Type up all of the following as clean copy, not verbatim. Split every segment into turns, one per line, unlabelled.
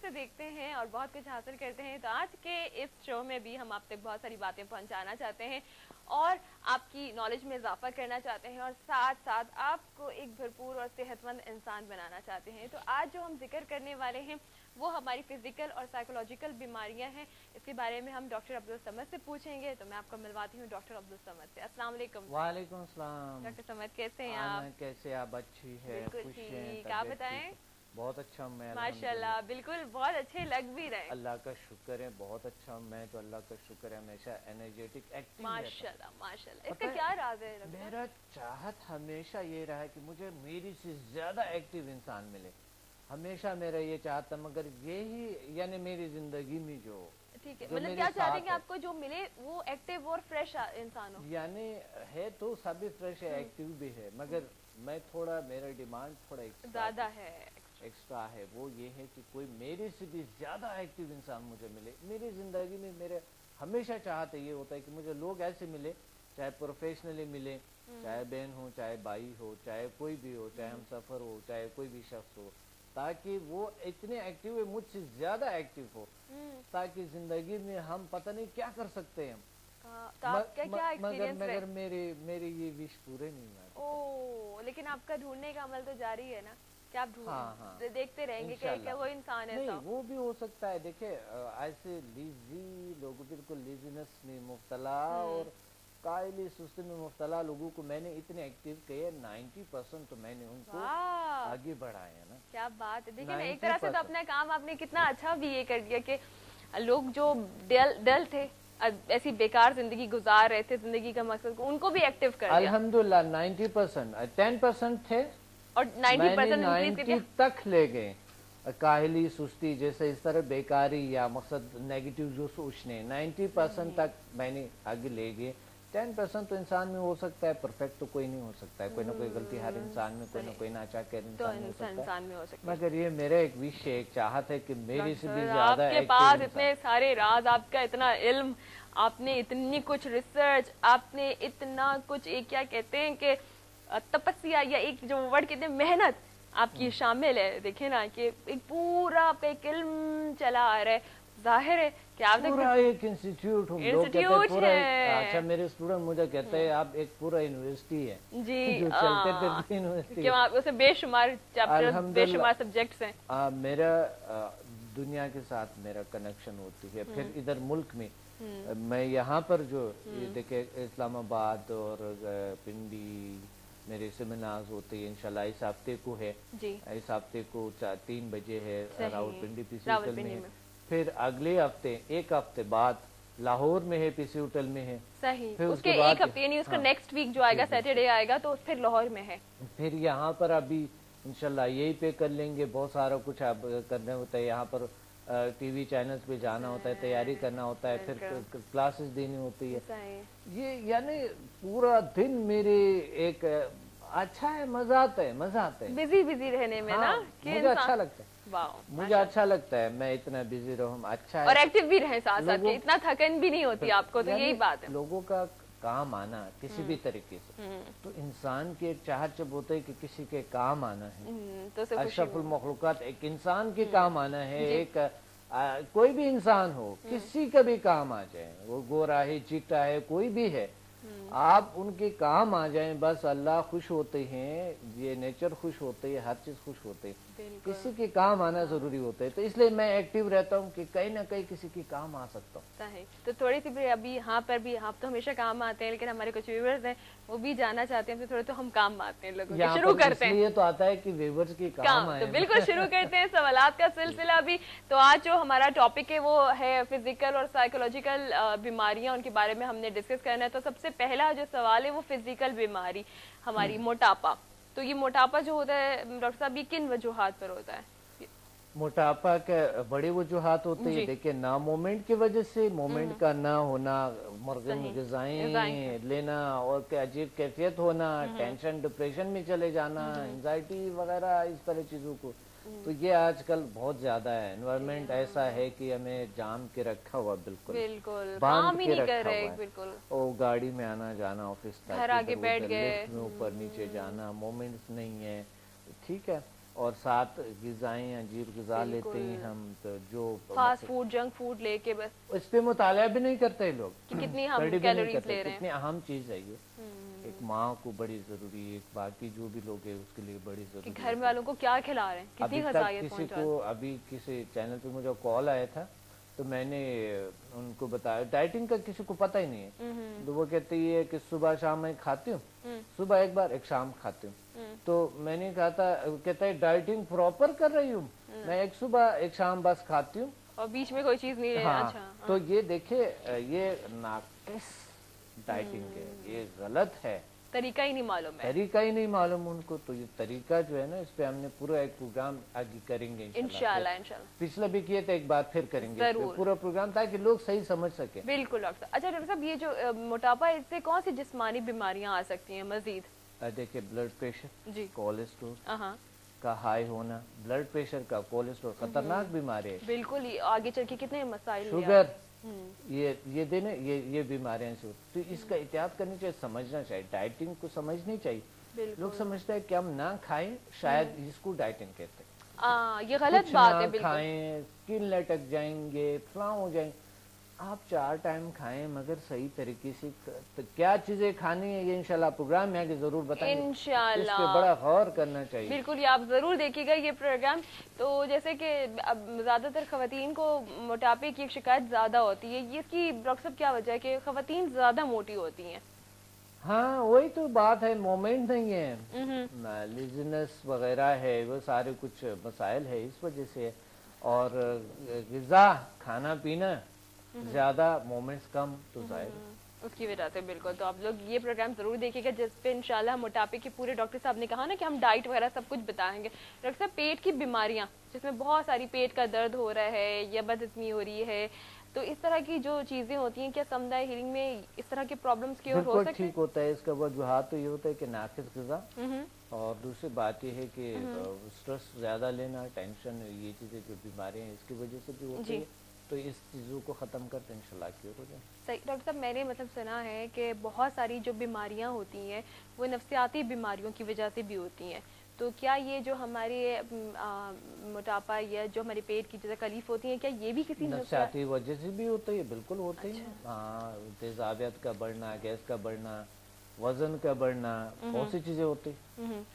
سے دیکھتے ہیں اور بہت کچھ حاصل کرتے ہیں. تو آج کے اس شو میں بھی ہم آپ تک بہت ساری باتیں پہنچانا چاہتے ہیں اور آپ کی نالج میں اضافہ کرنا چاہتے ہیں اور ساتھ ساتھ آپ کو ایک بھرپور اور صحت مند انسان بنانا چاہتے ہیں. تو آج جو ہم ذکر کرنے والے ہیں وہ ہماری فزیکل اور سائیکولوجیکل بیماریاں ہیں. اس کے بارے میں ہم ڈاکٹر عبدالصمد سے پوچھیں گے. تو میں آپ کو ملواتی ہوں ڈاکٹر عبدالصمد سے. السلام علیکم.
وعلیکم السلام.
ڈاکٹر صمد کیسے ہیں آپ؟
کیسے آپ؟ اچھی ہے،
بالکل
خوش ہیں،
ٹھیک. آپ
طبیعت
بتائیں.
ٹھیک؟ بہت اچھا ہوں میں
ماشاء
الحمدللہ.
اللہ بالکل بہت اچھے لگ بھی رہے.
اللہ کا شکر ہے، بہت اچھا ہوں میں تو. اللہ کا شکر ہے، ہمیشہ انرجیٹک ایکٹیو رہتا ہوں.
ماشاء اللہ ماشاء اللہ. اس کا کیا راز ہے؟
میرا چاہت ہمیشہ یہ رہا کہ مجھے میری سے زیادہ ایکٹیو انسان ملے. ہمیشہ میرا یہ چاہتا، مگر یہی یعنی میری زندگی میں جو
ٹھیک ہے، مطلب کیا چاہتے ہیں کہ آپ کو جو ملے وہ ایکٹیو اور فریش انسان ہو؟
یعنی ہے تو سبھی فریش ہے، ایکٹیو بھی ہے، مگر میں تھوڑا میرا ڈیمانڈ تھوڑا
زیادہ ہے،
ایکسٹرا ہے. وہ یہ ہے کہ کوئی میرے سے بھی زیادہ ایکٹیو انسان مجھے ملے میری زندگی میں. میرے ہمیشہ چاہتے یہ ہوتا ہے کہ مجھے لوگ ایسے ملے، چاہے پروفیشنلی ملے، چاہے بہن ہو، چاہے بھائی ہو، چاہے کوئی بھی ہو، چاہے ہم سفر ہو، چاہے کوئی بھی شخص ہو، تاکہ وہ اتنے ایکٹیو ہے، مجھ سے زیادہ ایکٹیو ہو، تاکہ زندگی میں ہم پتہ نہیں کیا کر سکتے ہیں. مگر میری یہ وش پورے نہیں ہوئے.
اوہ، لیکن آپ کا ڈھونڈنے کا عمل تو جاری ہے نا، کیا آپ دیکھتے رہیں گے کہ وہ انسان ایسا؟
نہیں، وہ بھی ہو سکتا ہے. دیکھیں ایسے لیزی لوگ، بالکل لیزینس میں مبتلا اور قائلی سستی میں مبتلا لوگوں کو میں نے اتنے ایکٹیو کیے. 90% تو میں نے ان کو آگے بڑھایا ہے نا.
کیا بات ہے. دیکھیں ایک طرح سے تو اپنا کام آپ نے کتنا اچھا بھی یہ کر دیا کہ لوگ جو ڈل تھے، ایسی بیکار زندگی گزار رہے تھے، زندگی کا مقصد، ان کو بھی ایکٹیو کر دیا.
الحمدللہ 90%. 10% تھے
اور 90%
90 تک لے گئے. کاہلی سستی جیسے اس طرح بیکاری یا مقصد نیگیٹو جو سوچنے، 90% تک میں نے آگے لے گئے. 10% تو انسان میں ہو سکتا ہے، پرفیکٹ تو کوئی نہیں ہو سکتا ہے. کوئی نہ کوئی غلطی ہر انسان میں، کوئی نہ کوئی ناچاکر انسان میں ہو سکتا ہے. مگر یہ میرا ایک وش ہے، ایک چاہت ہے کہ میری سے بھی زیادہ
آپ کے پاس اتنے سارے راز، آپ کا اتنا علم، آپ نے اتنی کچھ ریسرچ، آپ نے اتنا کچھ، ایک کیا کہتے ہیں کہ تپسیا، یا ایک جو ورڈ کہتے ہیں محنت آپ کی شامل ہے. دیکھیں نا کہ ایک پورا آپ کا ایک علم چلا آ رہا ہے. ظاہر ہے کہ آپ
پورا ایک انسٹیٹیوٹ ہوں. لوگ کہتے ہیں پورا، اچھا میرے اسٹوڈنٹ مجھے کہتے ہیں آپ ایک پورا یونیورسٹی ہے
جی،
جو چلتے پھرتے یونیورسٹی
کہ وہاں اسے بے شمار چیپٹر، بے شمار سبجیکٹس ہیں.
میرا دنیا کے ساتھ میرا کنیکشن ہوتی ہے. پھر ادھر ملک میں میں یہاں پر جو دیکھیں اسلام آباد اور پنڈی میرے سیمینارز ہوتے ہیں. انشاءاللہ اس ہفتے کو ہے، اس ہفتے کو 3 بجے ہے راول پنڈی پی سی ہوٹل میں ہے. پھر اگلے ہفتے، ایک ہفتے بعد لاہور میں ہے، پی سی ہوٹل میں ہے.
صحیح، اس کے ایک ہفتے یعنی اس کا نیکسٹ ویک جو آئے گا سیٹرڈے آئے گا تو پھر لاہور میں ہے.
پھر یہاں پر ابھی انشاءاللہ یہی پہ کر لیں گے. بہت سارا کچھ اب کرنے ہوتا ہے. یہاں پر ٹی وی چینلز پہ جانا ہوتا ہے، تیاری کرنا ہوتا ہے، پھر کلاسز دینی ہوتی ہے. یہ یعنی پورا دن میرے ایک اچھا ہے، مزہ آتا ہے، مزہ آتا ہے
بزی رہنے میں نا.
مجھے اچھا لگتا ہے، مجھے اچھا لگتا ہے میں اتنا بزی رہوں. اچھا ہے
اور ایکٹیو بھی رہیں ساتھ ساتھ، کہ اتنا تھکن بھی نہیں ہوتی آپ کو. تو یہی بات ہے
لوگوں کا کام آنا کسی بھی طریقے سے. تو انسان کی ایک چاہت جب ہوتا ہے کہ کسی کے کام آنا ہے، اشرف المخلوقات ایک انسان کے کام آنا ہے. ایک کوئی بھی انسان ہو، کسی کا بھی کام آ جائے، وہ گورا ہے، چٹا ہے، کوئی بھی ہے، آپ ان کے کام آ جائیں بس اللہ خوش ہوتے ہیں. یہ نیچر خوش ہوتے ہیں، ہر چیز خوش ہوتے ہیں. کسی کے کام آنا ضروری ہوتا ہے. تو اس لیے میں ایکٹیو رہتا ہوں کہ کہیں نہ کہیں کسی کے کام آ سکتا ہوں.
تو تھوڑی سی ابھی یہاں پر بھی آپ تو ہمیشہ کام آتے ہیں، لیکن ہمارے کچھ ویورز ہیں وہ بھی جانا چاہتے ہیں تھوڑے، تو ہم کام آتے ہیں لوگوں کے. شروع کرتے ہیں،
یہ تو آتا ہے کہ ویورز کے کام آئے.
تو بالکل شروع کرتے ہیں سوالات کا سلسلہ بھی. تو آج جو ہمارا ٹاپک ہے وہ ہے فزیکل اور سائیکولوجیکل بیماریاں، ان کے بارے میں ہم نے ڈسکس کرنا ہے. تو سب سے پہلا جو سوال ہے وہ فزیکل بیماری ہماری موٹاپا. تو یہ موٹاپا جو ہوتا ہے ڈاکٹر صاحب، یہ کن وجوہات پر ہوتا ہے؟
موٹاپا کے بڑے وجوہات ہوتے ہیں. دیکھیں نا مومنٹ کی وجہ سے، مومنٹ کا نہ ہونا، مرغن غذائیں لینا اور عجیب کیفیت ہونا، ٹینشن ڈپریشن میں چلے جانا، انزائٹی وغیرہ اس طرح چیزوں کو. تو یہ آج کل بہت زیادہ ہے. انوائرمنٹ ایسا ہے کہ ہمیں جام کے رکھا ہوا، بالکل باندھ کے رکھا ہوا ہے. اور گاڑی میں آنا جانا، آفس تک، لفٹ میں اوپر نیچے جانا، مومنٹس نہیں ہے. ٹھیک ہے. اور ساتھ غذائیں عجیب غذا لیتے ہیں ہم، تو جو
فاسٹ فوڈ جنک فوڈ لے کے بس
اس پہ مطالعہ بھی نہیں کرتے لوگ
کہ کتنی ہم کیلوریز لے رہے ہیں.
کتنی اہم چیز ہے یہ، ایک ماں کو بڑی ضروری ہے، ایک باقی جو بھی لوگ ہیں اس کے لیے بڑی ضروری ہے
کہ گھر میں والوں کو کیا کھلا رہے ہیں، کتنی غذائیت
کسی کو ابھی کسی چینل پہ مجھے کال آیا تھا تو میں نے ان کو بتایا ڈائٹنگ کا کسی کو پتہ ہی نہیں ہے، تو وہ کہتی ہے کہ صبح شام میں کھاتی ہوں، صبح ایک بار ایک شام کھاتی ہوں، تو میں نے کہا تھا، کہتا ہے ڈائٹنگ پراپر کر رہی ہوں، میں ایک صبح ایک شام بس کھاتی ہوں
اور بیچ میں کوئی چیز نہیں ہے. اچھا
تو یہ دیکھیں یہ ناقص ڈائٹنگ ہے، یہ غلط ہے،
طریقہ ہی نہیں معلوم ہے،
طریقہ ہی نہیں معلوم ان کو. تو یہ طریقہ جو ہے نا اس پہ ہم نے پورا ایک پروگرام آگے کریں گے
انشاءاللہ.
پچھلا بھی کیے تھے، ایک بار پھر کریں گے پورا پروگرام تاکہ لوگ صحیح سمجھ سکیں.
بالکل ڈاکٹر صاحب. اچھا ڈاکٹر صاحب یہ جو موٹاپا اس سے کون سی جسمانی بیماریاں آ سکتی ہیں مزید؟
دیکھیں بلڈ پریشر،
جی،
کولیسٹرول کا ہائی ہونا، بلڈ پریشر کا کولیسٹرول خطرناک بیماری ہے،
بالکل ہی آگے چل کے کتنے مسائل،
شوگر، یہ دینے یہ بیماریاں سے تو اس کا احتیاط کرنی چاہیے، سمجھنا چاہیے، ڈائٹنگ کو سمجھنی چاہیے. لوگ سمجھتے ہیں کہ ہم نہ کھائیں شاید اس کو ڈائٹنگ کہتے ہیں،
یہ غلط بات ہے. بالکل
کھائیں اسکن لٹک جائیں گے، فلاں ہو جائیں. آپ 4 ٹائم کھائیں مگر صحیح طریقے سے. کیا چیزیں کھانی ہے یہ انشاءاللہ پروگرام میں آگے ضرور بتائیں گے،
انشاءاللہ
اس پہ بڑا غور کرنا چاہیے.
بالکل آپ ضرور دیکھیے گا یہ پروگرام. تو جیسے کہ اب زیادہ تر خواتین کو موٹاپے کی ایک شکایت زیادہ ہوتی ہے، یہ اس کی ڈاکٹر صاحب کیا وجہ ہے کہ خواتین زیادہ موٹی ہوتی ہیں؟
ہاں وہی تو بات ہے، مومنٹ نہیں ہے، لیزنس وغیرہ ہے، وہ سارے کچھ مسائل ہے اس وجہ سے، اور غذا کھانا پینا زیادہ، مومنٹس کم، تو ظاہر
اس کی وجہ سے. بالکل. تو آپ لوگ یہ پروگرام ضرور دیکھیے گا جس پہ انشاءاللہ موٹاپے کے پورے، ڈاکٹر صاحب نے کہا نا کہ ہم ڈائٹ وغیرہ سب کچھ بتائیں گے. ڈاکٹر صاحب پیٹ کی بیماریاں جس میں بہت ساری پیٹ کا درد ہو رہا ہے یا بدہضمی ہو رہی ہے، تو اس طرح کی جو چیزیں ہوتی ہیں کیا سمدائے ہیلنگ میں اس طرح کے پرابلمز کیور ہو سکتے ہیں؟
ٹھیک ہوتا ہے. اس کا وجوہات تو یہ ہوتا ہے کہ ناقص غذا، اور دوسری بات یہ ہے کہ سٹریس زیادہ لینا، ٹینشن، یہ چیزیں جو بیماریاں ہیں اس کی وجہ سے بھی ہوتی ہے. تو اس چیزوں کو ختم کرتے انشاءاللہ کیور ہو جائیں.
صحیح. ڈاکٹر صاحب میں نے سنا ہے کہ بہت ساری جو بیماریاں ہوتی ہیں وہ نفسیاتی بیماریوں کی وجہ سے بھی ہوتی ہیں، تو کیا یہ جو ہماری موٹاپا یا جو ہمارے پیٹ کی جو تکلیف ہوتی ہیں کیا یہ بھی کسی
نفسیاتی وجہ سے بھی ہوتی ہے؟ بالکل ہوتی ہے. ہاں، تیزابیت کا بڑھنا، گیس کا بڑھنا، وزن کا بڑھنا، بہت سی چیزیں ہوتی.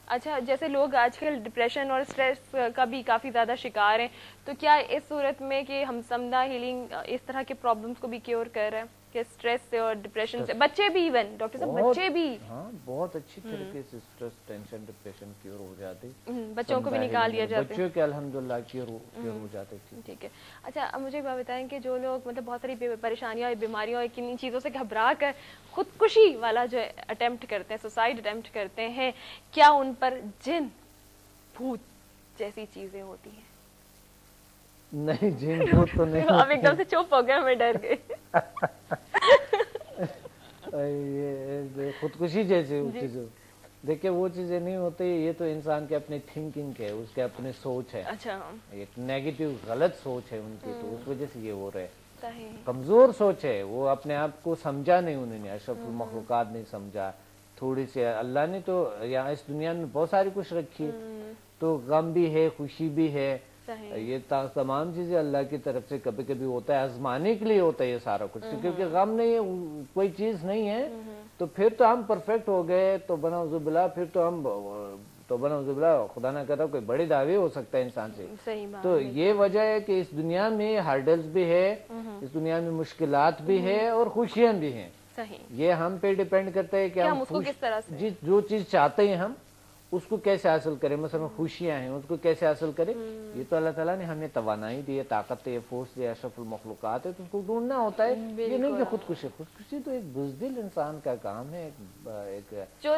اچھا، جیسے لوگ آج کل ڈپریشن اور اسٹریس کا بھی کافی زیادہ شکار ہیں، تو کیا اس صورت میں کہ ہم سمدہ ہیلنگ اس طرح کے پرابلمس کو بھی کیور کر رہے ہیں کہ اسٹریس سے اور ڈپریشن سے بچے بھی، ایون ڈاکٹر صاحب بچے بھی؟
ہاں بہت اچھی طریقے سے اسٹریس، ٹینشن، ڈپریشن کیور ہو جاتے،
بچوں کو بھی نکال دیا جاتا ہے،
بچوں کے الحمدللہ کیور ہو جاتے.
ٹھیک ہے. اچھا اب مجھے بتائیں کہ جو لوگ بہت ساری پریشانیاں اور بیماریوں اور ان چیزوں سے گھبرا کر خودکشی والا جو اٹیمپٹ کرتے ہیں، سوسائڈ اٹیمپٹ کرتے ہیں، کیا ان پر جن بھوت جیسی چیزیں ہوتی ہیں؟
نہیں، جن بھوت تو نہیں.
اب ایک دم سے چپ ہو گیا، میں ڈر گئی.
خودکشی جیسے چیزیں، دیکھیں وہ چیزیں نہیں ہوتی، یہ تو انسان کے اپنے تھنکنگ ہے، اس کے اپنے سوچ ہے.
اچھا،
ایک نیگیٹو غلط سوچ ہے ان کی، تو اس وجہ سے یہ ہو رہے.
صحیح.
کمزور سوچ ہے، وہ اپنے آپ کو سمجھا نہیں، انہوں نے اشرف المخلوقات نہیں سمجھا. تھوڑی سی اللہ نے تو یہاں اس دنیا میں بہت ساری کچھ رکھی، تو غم بھی ہے، خوشی بھی ہے، یہ تمام چیزیں اللہ کی طرف سے کبھی کبھی ہوتا ہے، آزمانے کے لیے ہوتا ہے یہ سارا کچھ. کیونکہ غم نہیں ہے، کوئی چیز نہیں ہے تو پھر تو ہم پرفیکٹ ہو گئے، تو بنعوذ باللہ، پھر تو ہم بنعوذ باللہ خدا نہ کرے کوئی بڑی دعوی ہو سکتا ہے انسان سے. تو یہ وجہ ہے کہ اس دنیا میں ہارڈلز بھی ہے، اس دنیا میں مشکلات بھی ہے اور خوشیاں بھی ہیں. یہ ہم پہ ڈیپینڈ کرتا ہے کہ ہم
اس کو کس طرح سے
جو چیز چاہتے ہیں ہم اس کو کیسے حاصل کریں. مثلا خوشیاں ہیں، اس کو کیسے حاصل کریں. یہ تو اللہ تعالیٰ نے ہمیں توانائی دی ہے، طاقت ہے، فورس دی، اشرف المخلوقات ہے، تو اس کو ڈھونڈنا ہوتا ہے. یہ نہیں کہ خودکشی تو ایک بزدل انسان کا کام ہے، ایک
جو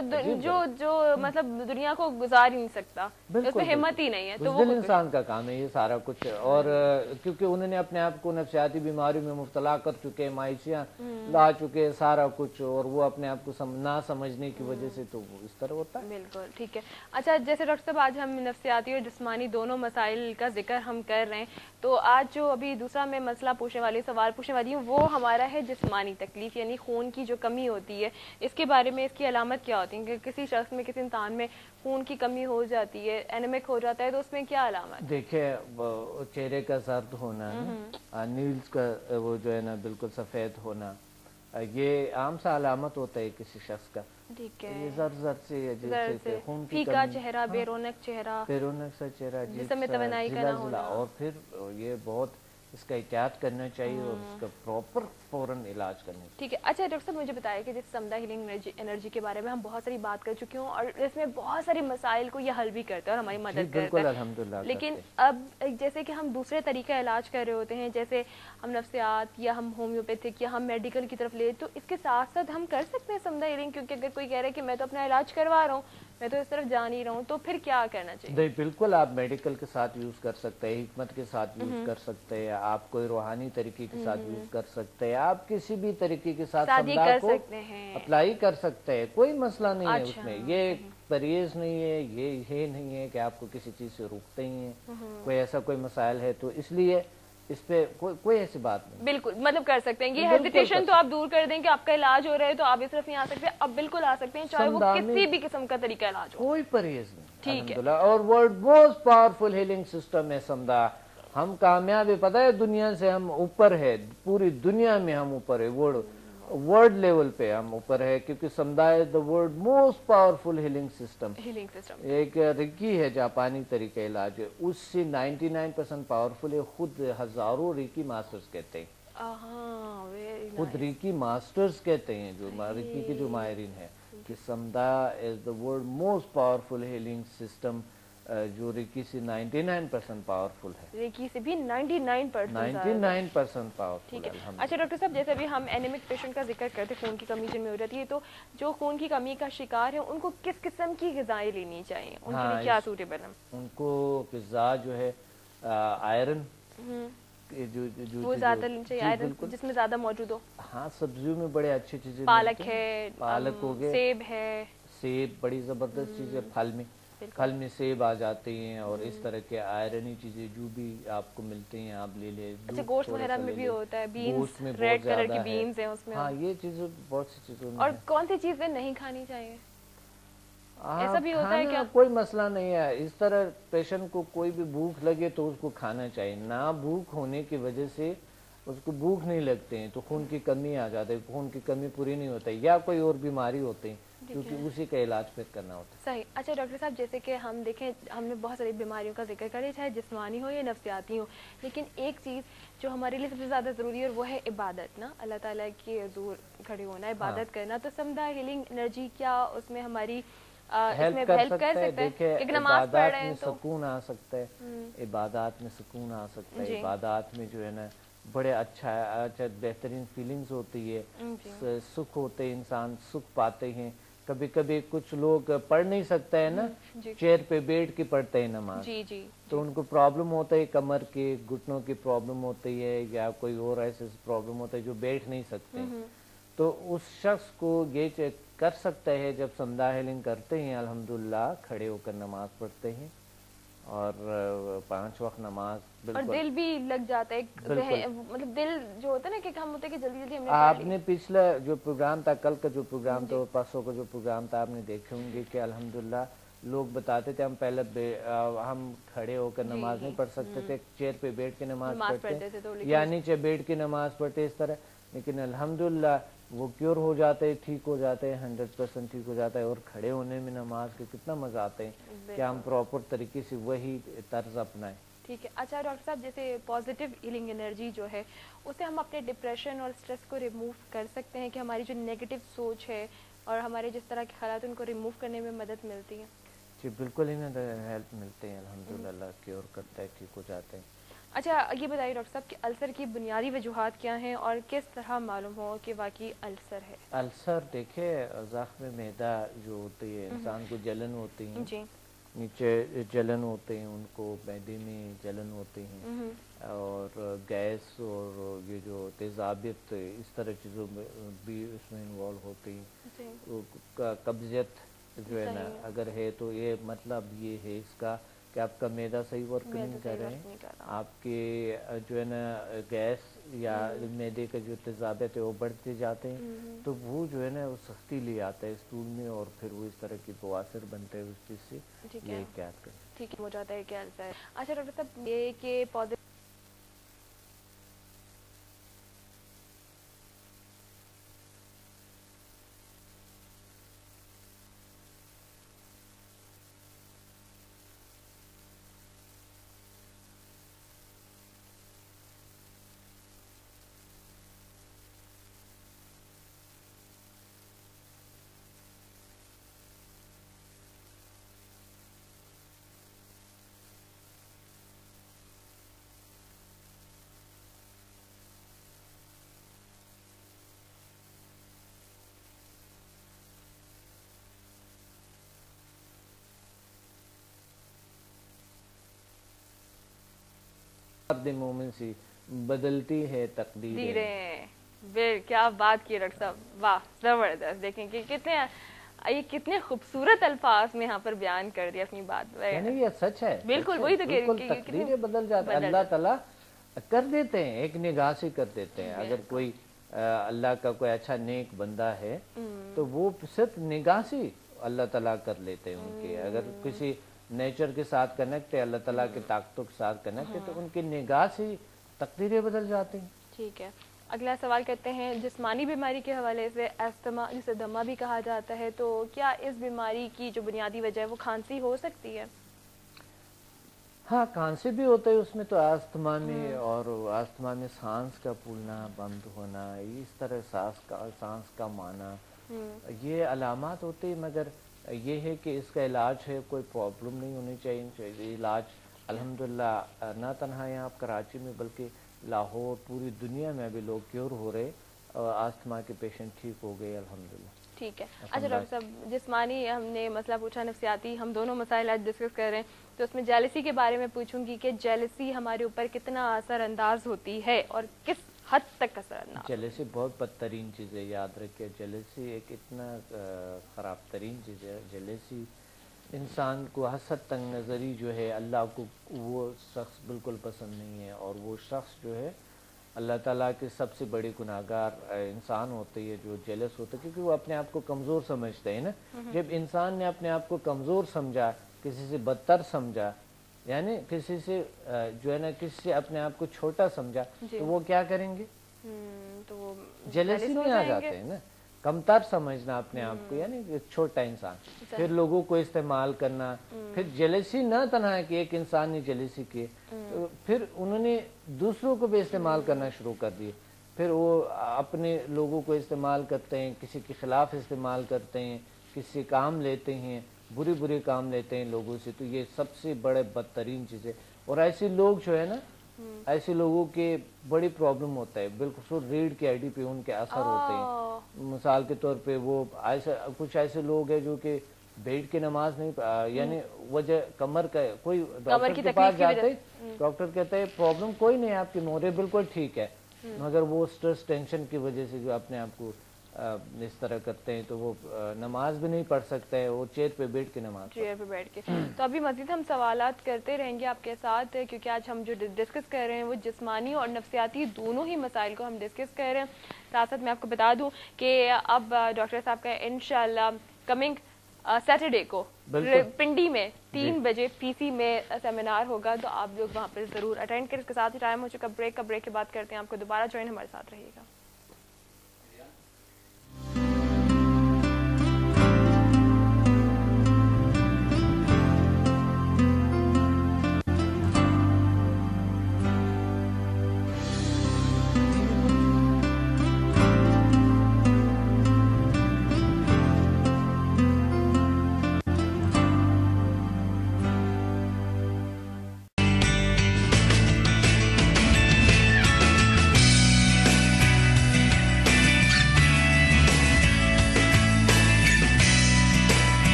مطلب دنیا کو گزار ہی نہیں سکتا، اس میں ہمت ہی نہیں ہے، تو
بزدل انسان کا کام ہے یہ سارا کچھ. اور کیونکہ انہوں نے اپنے آپ کو نفسیاتی بیماریوں میں مبتلا کر چکے، مایوسیاں لا چکے، سارا کچھ، اور وہ اپنے آپ کو نہ سمجھنے کی وجہ سے تو وہ اس طرح ہوتا ہے.
بالکل ٹھیک ہے. اچھا جیسے ڈاکٹر صاحب آج ہم نفسیاتی اور جسمانی دونوں مسائل کا ذکر ہم کر رہے ہیں، تو آج جو ابھی دوسرا میں مسئلہ پوچھنے والی سوال پوچھنے والی ہوں وہ ہمارا ہے جسمانی تکلیف، یعنی خون کی جو کمی ہوتی ہے، اس کے بارے میں اس کی علامت کیا ہوتی ہے کہ کسی شخص میں کسی انسان میں خون کی کمی ہو جاتی ہے، اینیمک ہو جاتا ہے، تو اس میں کیا علامت؟
دیکھیں چہرے کا زرد ہونا، نیلز کا وہ جو ہے نا بالکل سفید ہونا، یہ عام سا علامت ہوتا ہے کسی شخص کا.
ٹھیک ہے.
یہ زرد سے جیسے کہ خون کی
پھیکا
کمی،
چہرہ، بے رونق چہرہ،
بے رونق سا چہرہ،
جسم میں توانائی کا نہ ہونا،
اور پھر یہ بہت اس کا احتیاط کرنا چاہیے اور اس کا پراپر فوراً علاج کرنا چاہیے.
ٹھیک ہے. اچھا ڈاکٹر صاحب مجھے بتائیں کہ جس سمدھا ہیلنگ انرجی کے بارے میں ہم بہت ساری بات کر چکی ہوں اور اس میں بہت سارے مسائل کو یہ حل بھی کرتا ہے اور ہماری مدد کرتا ہے.
بالکل الحمدللہ.
لیکن اب جیسے کہ ہم دوسرے طریقہ علاج کر رہے ہوتے ہیں، جیسے ہم نفسیات یا ہم ہومیوپیتھک یا ہم میڈیکل کی طرف لے، تو اس کے ساتھ ساتھ ہم کر سکتے ہیں سمدھا ہیلنگ؟ کیونکہ اگر کوئی کہہ رہا ہے کہ میں تو اپنا علاج کروا رہا ہوں، میں تو اس طرف جا نہیں رہا ہوں، تو پھر کیا کرنا چاہیے؟
نہیں بالکل آپ میڈیکل کے ساتھ یوز کر سکتے ہیں، حکمت کے ساتھ یوز کر سکتے ہیں، آپ کوئی روحانی طریقے کے ساتھ یوز کر سکتے ہیں، آپ کسی بھی طریقے کے ساتھ سمدھا کو اپلائی کر سکتے ہیں، کوئی مسئلہ نہیں ہے اس میں. یہ پرہیز نہیں ہے، یہ نہیں ہے کہ آپ کو کسی چیز سے روکتے ہی ہیں، کوئی ایسا کوئی مسائل ہے تو اس لیے اس پہ کوئی ایسی بات نہیں.
بالکل مطلب کر سکتے ہیں. یہ ہیزیٹیشن تو آپ دور کر دیں کہ آپ کا علاج ہو رہا ہے تو آپ اس طرف نہیں آ سکتے، اب بالکل آ سکتے ہیں، چاہے وہ کسی بھی قسم کا طریقہ علاج ہو.
کوئی پرہیز نہیں. الحمدللہ. اور world most powerful healing system ہے سمدھا. ہم کامیاب ہے، پتہ ہے دنیا سے ہم اوپر ہے، پوری دنیا میں ہم اوپر ہے، ورلڈ لیول پہ ہم اوپر ہے، کیونکہ سمدھا ہے the world most powerful healing system. ایک ریکی ہے جاپانی طریقہ علاج ہے، اس سے 99% پاورفل ہے. خود ہزاروں ریکی ماسٹرز کہتے ہیں، خود ریکی ماسٹرز کہتے ہیں جو ریکی کے جو ماہرین ہیں کہ سمدھا is the world most powerful healing system، جو ریکی سے 99% پاورفل ہے.
ریکی سے بھی 99%
پاورفل.
اچھا ڈاکٹر صاحب جیسے بھی ہم اینیمک پیشنٹ کا ذکر کرتے ہیں، خون کی کمی جن میں ہو جاتی ہے، تو جو خون کی کمی کا شکار ہے ان کو کس قسم کی غذائیں لینی چاہیے؟ ان کے لیے کیا سوٹیبل ہے؟
ان کو غذا جو ہے آئرن
وہ زیادہ لینی چاہیے، آئرن جس میں زیادہ موجود ہو.
ہاں سبزیوں میں بڑے اچھی چیزیں،
پالک ہے،
پالک ہو گئے،
سیب ہے،
سیب بڑی زبردست چیز ہے. پھل میں سیب آ جاتے ہیں اور اس طرح کے آئرنی چیزیں جو بھی آپ کو ملتے ہیں آپ لے لیں.
اچھا گوشت وغیرہ میں بھی ہوتا ہے، بینز، ریڈ کلر کی بینز ہیں اس میں.
ہاں یہ چیزیں بہت سی چیزوں میں.
اور کون سی چیزیں نہیں کھانی چاہیے؟ ایسا بھی ہوتا ہے کیا؟
کوئی مسئلہ نہیں ہے. اس طرح پیشنٹ کو کوئی بھی بھوک لگے تو اس کو کھانا چاہیے. نہ بھوک ہونے کی وجہ سے اس کو بھوک نہیں لگتے ہیں تو خون کی کمی آ جاتی ہے، خون کی کمی پوری نہیں ہوتا ہے یا کوئی اور بیماری ہوتی ہے کیونکہ اسی کا علاج پھر کرنا ہوتا ہے.
صحیح. اچھا ڈاکٹر صاحب جیسے کہ ہم دیکھیں ہم نے بہت ساری بیماریوں کا ذکر کرے، چاہے جسمانی ہو یا نفسیاتی ہو، لیکن ایک چیز جو ہمارے لیے سب سے زیادہ ضروری ہے اور وہ ہے عبادت نا، اللہ تعالیٰ کے حضور کھڑے ہونا، عبادت کرنا. تو سمدھا ہیلنگ انرجی کیا اس میں ہماری
ہیلپ کر سکتا ہے؟ دیکھیں عبادات میں سکون آ سکتا ہے، عبادات میں سکون آ سکتا ہے، عبادات میں جو ہے نا بڑے اچھا بہترین فیلنگز ہوتی ہے، سکھ ہوتے ہیں، انسان سکھ پاتے ہیں. کبھی کبھی کچھ لوگ پڑھ نہیں سکتے ہیں نا، چیئر پہ بیٹھ کے پڑھتے ہیں نماز، تو ان کو پرابلم ہوتا ہے، کمر کے گھٹنوں کی پرابلم ہوتی ہے یا کوئی اور ایسے پرابلم ہوتا ہے جو بیٹھ نہیں سکتے. تو اس شخص کو یہ کر سکتا ہے جب سمدھا ہیلنگ کرتے ہیں الحمدللہ کھڑے ہو کر نماز پڑھتے ہیں اور 5 وقت نماز.
اور دل بھی لگ جاتا ہے، مطلب دل جو ہوتا ہے نا کہ ہم ہوتے ہیں کہ جلدی جلدی ہم نے
آپ نے پچھلا جو پروگرام تھا، کل کا جو پروگرام تھا، پرسوں کا جو پروگرام تھا، آپ نے دیکھے ہوں گے کہ الحمدللہ لوگ بتاتے تھے ہم پہلے ہم کھڑے ہو کر نماز نہیں پڑھ سکتے تھے، چیئر پہ بیٹھ کے نماز پڑھتے یا نیچے بیٹھ کے نماز پڑھتے اس طرح، لیکن الحمدللہ وہ کیور ہو جاتے، ٹھیک ہو جاتے ہیں، 100% ٹھیک ہو جاتا ہے. اور کھڑے ہونے میں نماز کے کتنا مزہ آتا ہے کہ ہم پراپر طریقے سے وہی طرز اپنائیں.
ٹھیک ہے. اچھا ڈاکٹر صاحب جیسے پازیٹیو ہیلنگ انرجی جو ہے اسے ہم اپنے ڈپریشن اور اسٹریس کو ریموو کر سکتے ہیں کہ ہماری جو نیگیٹو سوچ ہے اور ہمارے جس طرح کے خیالات ان کو ریموو کرنے میں مدد ملتی ہے؟
جی بالکل انہیں ہیلپ ملتے ہیں الحمدللہ، کیور کرتا ہے، ٹھیک ہو جاتے ہیں.
اچھا یہ بتائیے ڈاکٹر صاحب کہ السر کی بنیادی وجوہات کیا ہیں اور کس طرح معلوم ہو کہ واقعی السر ہے؟
السر دیکھیں زخم معدہ جو ہوتی ہے، انسان کو جلن ہوتی ہے، نیچے جلن ہوتے ہیں، ان کو معدے میں جلن ہوتے ہیں اور گیس اور یہ جو تیزابیت اس طرح چیزوں میں بھی اس میں انوالو ہوتی ہیں. قبضیت جو ہے نا اگر ہے تو یہ مطلب یہ ہے اس کا کہ آپ کا معدہ صحیح ورک نہیں کر رہے ہیں، آپ کے جو ہے نا گیس یا معدے کا جو تیزابیت ہے وہ بڑھتے جاتے ہیں، تو وہ جو ہے نا وہ سختی لے آتا ہے اسٹول میں، اور پھر وہ اس طرح کی بواسیر بنتا ہے اس چیز سے، یہ احتیاط کریں۔
ٹھیک ہے، ہو جاتا ہے کیا ہے۔ اچھا ڈاکٹر صاحب، یہ کہ پودے
عبد مومن سی بدلتی ہے تقدیریں۔
کیا بات کی ڈاکٹر صاحب، واہ زبردست۔ دیکھیں کہ کتنے خوبصورت الفاظ میں یہاں پر بیان کر دیا اپنی بات،
یعنی یہ سچ ہے،
بالکل وہی تو کہہ رہی
ہوں، تقدیریں بدل جاتی ہیں، اللہ تعالیٰ کر دیتے ہیں، ایک نگاہ سے کر دیتے ہیں۔ اگر کوئی اللہ کا کوئی اچھا نیک بندہ ہے تو وہ صرف نگاہ سے اللہ تعالیٰ کر لیتے ہیں ان کے۔ اگر کسی نیچر کے ساتھ کنیکٹ ہے، اللہ تعالیٰ کے طاقتوں کے ساتھ کنیکٹ ہے، تو ان کی نگاہ سے تقدیریں بدل جاتی ہیں۔
ٹھیک ہے، اگلا سوال کرتے ہیں جسمانی بیماری کے حوالے سے، استما جسے دمہ بھی کہا جاتا ہے، تو کیا اس بیماری کی جو بنیادی وجہ ہے وہ کھانسی ہو سکتی ہے؟
ہاں، کھانسی بھی ہوتا ہے اس میں، تو استما میں، اور استما میں سانس کا پھولنا بند ہونا، اس طرح سانس کا مانا، یہ علامات ہوتے ہیں۔ مگر یہ ہے کہ اس کا علاج ہے، کوئی پرابلم نہیں ہونی چاہیے۔ علاج الحمدللہ نہ تنہا یہاں کراچی میں بلکہ لاہور، پوری دنیا میں ابھی لوگ کیور ہو رہے، اور آستما کے پیشنٹ ٹھیک ہو گئے الحمدللہ۔
ٹھیک ہے، اچھا ڈاکٹر صاحب، جسمانی ہم نے مسئلہ پوچھا، نفسیاتی ہم دونوں مسائل آج ڈسکس کر رہے ہیں، تو اس میں جیلسی کے بارے میں پوچھوں گی کہ جیلسی ہمارے اوپر کتنا اثر انداز ہوتی ہے اور کس حد تک اثر انداز؟
جیلسی بہت بدترین چیز ہے، یاد رکھیں، جیلسی ایک اتنا خراب ترین چیز ہے۔ جیلسی انسان کو حسد تنگ نظری جو ہے، اللہ کو وہ شخص بالکل پسند نہیں ہے، اور وہ شخص جو ہے اللہ تعالیٰ کے سب سے بڑی گناہگار انسان ہوتے ہے جو جیلس ہوتا ہے، کیونکہ وہ اپنے آپ کو کمزور سمجھتے ہیں نا۔ جب انسان نے اپنے آپ کو کمزور سمجھا، کسی سے بدتر سمجھا، یعنی کسی سے جو ہے نا کسی سے اپنے آپ کو چھوٹا سمجھا، تو وہ کیا کریں گے؟
تو وہ
جیلسی میں آ جاتے ہیں نا، کمتر سمجھنا اپنے آپ کو، یعنی چھوٹا انسان، پھر لوگوں کو استعمال کرنا۔ پھر جیلسی نہ تنہا کہ ایک انسان نے جیلسی کی، پھر انہوں نے دوسروں کو بھی استعمال کرنا شروع کر دیے، پھر وہ اپنے لوگوں کو استعمال کرتے ہیں، کسی کے خلاف استعمال کرتے ہیں، کسی کام لیتے ہیں، بری کام لیتے ہیں لوگوں سے، تو یہ سب سے بڑے بدترین چیز ہے۔ اور ایسے لوگ جو ہے نا، ایسے لوگوں کے بڑی پرابلم ہوتا ہے، بالکل ریڑھ کی ہڈی پہ ان کے اثر ہوتے ہیں۔ مثال کے طور پہ وہ کچھ ایسے لوگ ہیں جو کہ بیٹھ کے نماز نہیں، یعنی وجہ کمر کا، کوئی ڈاکٹر کے پاس جاتے، ڈاکٹر کہتے ہیں پرابلم کوئی نہیں، آپ کی موڈے بالکل ٹھیک ہے، مگر وہ سٹریس ٹینشن کی وجہ سے جو اپنے آپ کو اس طرح کرتے ہیں، تو وہ نماز بھی نہیں پڑھ سکتا ہے، وہ چیئر پہ بیٹھ کے نماز، چیئر پہ
بیٹھ کے۔ تو ابھی مزید ہم سوالات کرتے رہیں گے آپ کے ساتھ، کیونکہ آج ہم جو ڈسکس کر رہے ہیں وہ جسمانی اور نفسیاتی دونوں ہی مسائل کو ہم ڈسکس کر رہے ہیں۔ ساتھ ساتھ میں آپ کو بتا دوں کہ اب ڈاکٹر صاحب کا انشاءاللہ کمنگ سیٹرڈے کو پنڈی میں 3 بجے پی سی میں سیمینار ہوگا، تو آپ لوگ وہاں پر ضرور اٹینڈ کریں۔ اس کے ساتھ ہی ٹائم ہو چکا بریک کا، بریک کے بعد کرتے ہیں آپ کو دوبارہ جوائن، ہمارے ساتھ رہیے گا۔